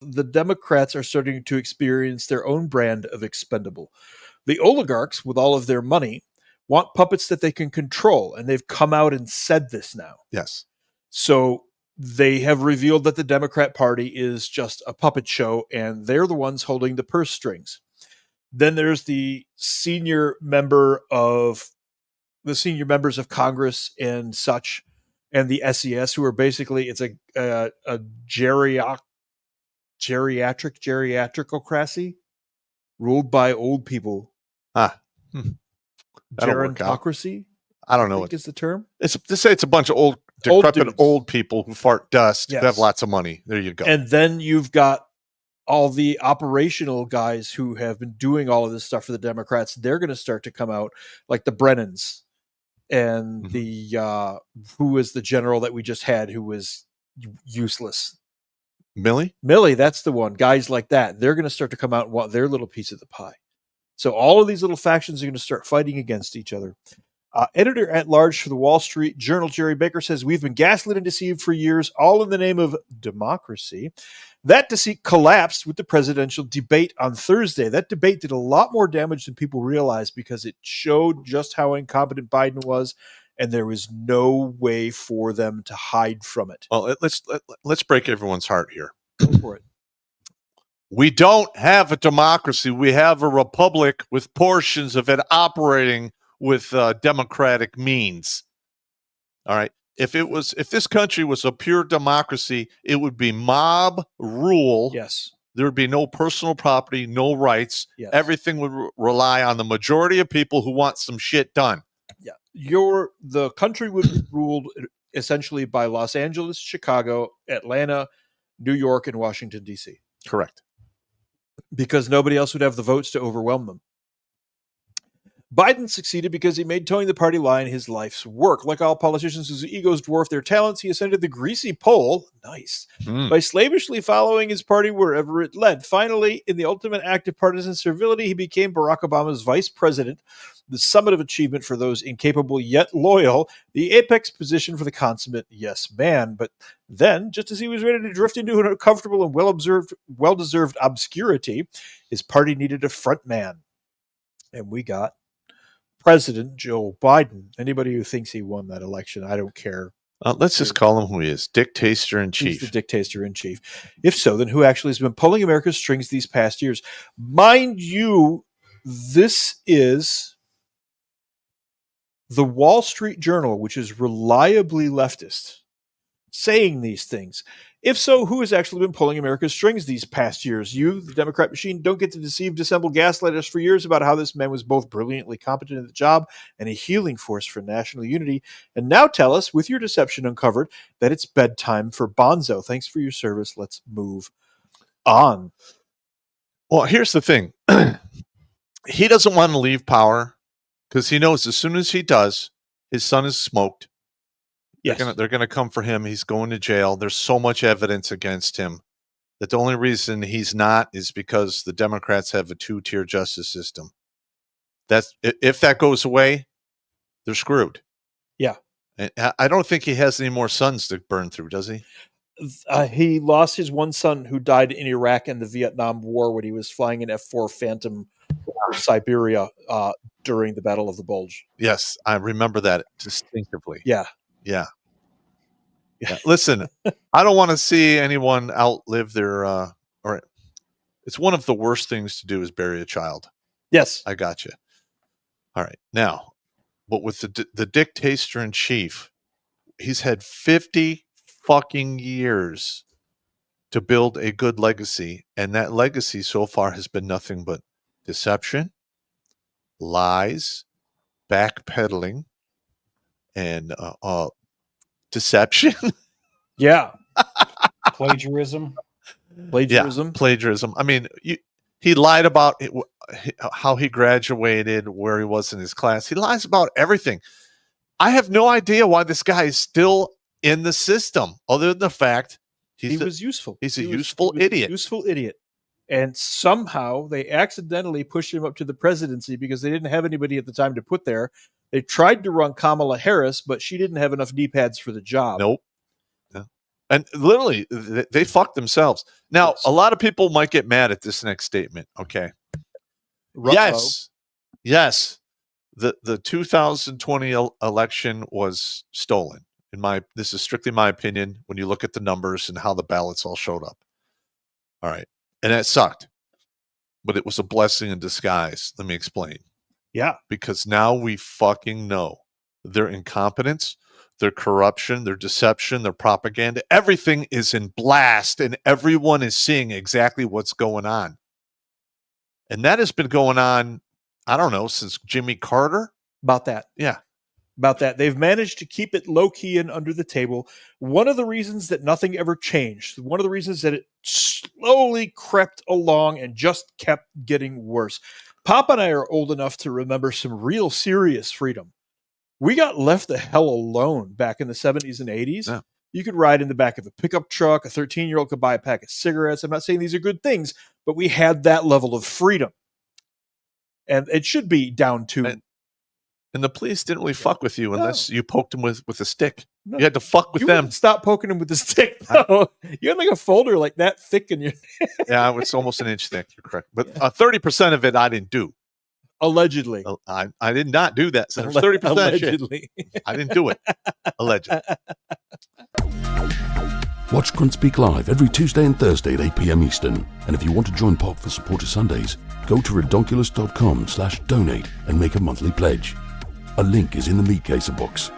the Democrats are starting to experience their own brand of expendable. The oligarchs, with all of their money, want puppets that they can control, and they've come out and said this now. Yes. So they have revealed that the Democrat Party is just a puppet show, and they're the ones holding the purse strings. Then there's the senior members of Congress and such, and the SES, who are basically it's a geriatrocracy ruled by old people. That'll work out. Gerontocracy, I don't know what is the term. It's to say it's a bunch of decrepit old people who fart dust, who have lots of money. There you go. And then you've got all the operational guys who have been doing all of this stuff for the Democrats. They're going to start to come out, like the Brennans and the who was the general that we just had who was useless. Milley, that's the one. Guys like that, they're going to start to come out and want their little piece of the pie. So all of these little factions are going to start fighting against each other. Editor-at-large for the Wall Street Journal, Jerry Baker, says, we've been gaslit and deceived for years, all in the name of democracy. That deceit collapsed with the presidential debate on Thursday. That debate did a lot more damage than people realized because it showed just how incompetent Biden was, and there was no way for them to hide from it. Well, let's break everyone's heart here. Go for it. We don't have a democracy. We have a republic with portions of it operating with democratic means. All right. If this country was a pure democracy, it would be mob rule. Yes. There would be no personal property, no rights. Yes. Everything would rely on the majority of people who want some shit done. Yeah. The country would be ruled essentially by Los Angeles, Chicago, Atlanta, New York, and Washington, D.C. Correct. Because nobody else would have the votes to overwhelm them. Biden succeeded because he made towing the party line his life's work. Like all politicians whose egos dwarf their talents, he ascended the greasy pole, by slavishly following his party wherever it led. Finally, in the ultimate act of partisan servility, he became Barack Obama's vice president, the summit of achievement for those incapable yet loyal, the apex position for the consummate yes man. But then, just as he was ready to drift into an uncomfortable and well-deserved obscurity, his party needed a front man. And we got President Joe Biden. Anybody who thinks he won that election, I don't care. Let's just call him who he is, dictator-in-chief. He's the dictator-in-chief. If so, then who actually has been pulling America's strings these past years? Mind you, this is the Wall Street Journal, which is reliably leftist, saying these things. If so, who has actually been pulling America's strings these past years? You, the Democrat machine, don't get to deceive, dissemble, gaslight us for years about how this man was both brilliantly competent at the job and a healing force for national unity. And now tell us, with your deception uncovered, that it's bedtime for Bonzo. Thanks for your service. Let's move on. Well, here's the thing. He doesn't want to leave power because he knows as soon as he does, his son is smoked. Yes. They're going to come for him. He's going to jail. There's so much evidence against him that the only reason he's not is because the Democrats have a two-tier justice system. If that goes away, they're screwed. Yeah. And I don't think he has any more sons to burn through, does he? He lost his one son who died in Iraq in the Vietnam War when he was flying an F-4 Phantom over Siberia during the Battle of the Bulge. Yes, I remember that distinctively. Yeah. Yeah. Listen, I don't want to see anyone outlive their or it's one of the worst things to do is bury a child. Yes. I got you. All right. Now, but with the dictator-in-chief, he's had 50 fucking years to build a good legacy, and that legacy so far has been nothing but deception, lies, backpedaling, and deception. Yeah. Plagiarism. Yeah, plagiarism. I mean, he lied about how he graduated, where he was in his class. He lies about everything. I have no idea why this guy is still in the system, other than the fact he was useful. He's a useful idiot. Useful idiot. And somehow they accidentally pushed him up to the presidency because they didn't have anybody at the time to put there. They tried to run Kamala Harris, but she didn't have enough knee pads for the job. Nope. Yeah. And literally, they fucked themselves. Now, Yes. a lot of people might get mad at this next statement. Okay. Ruh-oh. Yes. The 2020 election was stolen. This is strictly my opinion when you look at the numbers and how the ballots all showed up. All right. And that sucked. But it was a blessing in disguise. Let me explain. Yeah. Because now we fucking know their incompetence, their corruption, their deception, their propaganda, everything is in blast and everyone is seeing exactly what's going on. And that has been going on, I don't know, since Jimmy Carter. About that. Yeah. About that. They've managed to keep it low key and under the table. One of the reasons that nothing ever changed, one of the reasons that it slowly crept along and just kept getting worse. Pop and I are old enough to remember some real serious freedom. We got left the hell alone back in the 70s and 80s. Yeah. You could ride in the back of a pickup truck. A 13-year-old could buy a pack of cigarettes. I'm not saying these are good things, but we had that level of freedom. And it should be down to... And the police didn't really fuck with you unless you poked them with a stick. No. You had to fuck with You them. wouldn't stop poking him with the stick, though. You had like a folder like that thick in your... Yeah, it's almost an inch thick. You're correct. But 30% of it I didn't do. Allegedly. I did not do that. So there's 30% Allegedly. shit. I didn't do it. Allegedly. Watch Grunt Speak live every Tuesday and Thursday at 8 p.m. Eastern. And if you want to join Pop for Supporter Sundays, go to redonkulous.com/donate and make a monthly pledge. A link is in the meat caser box.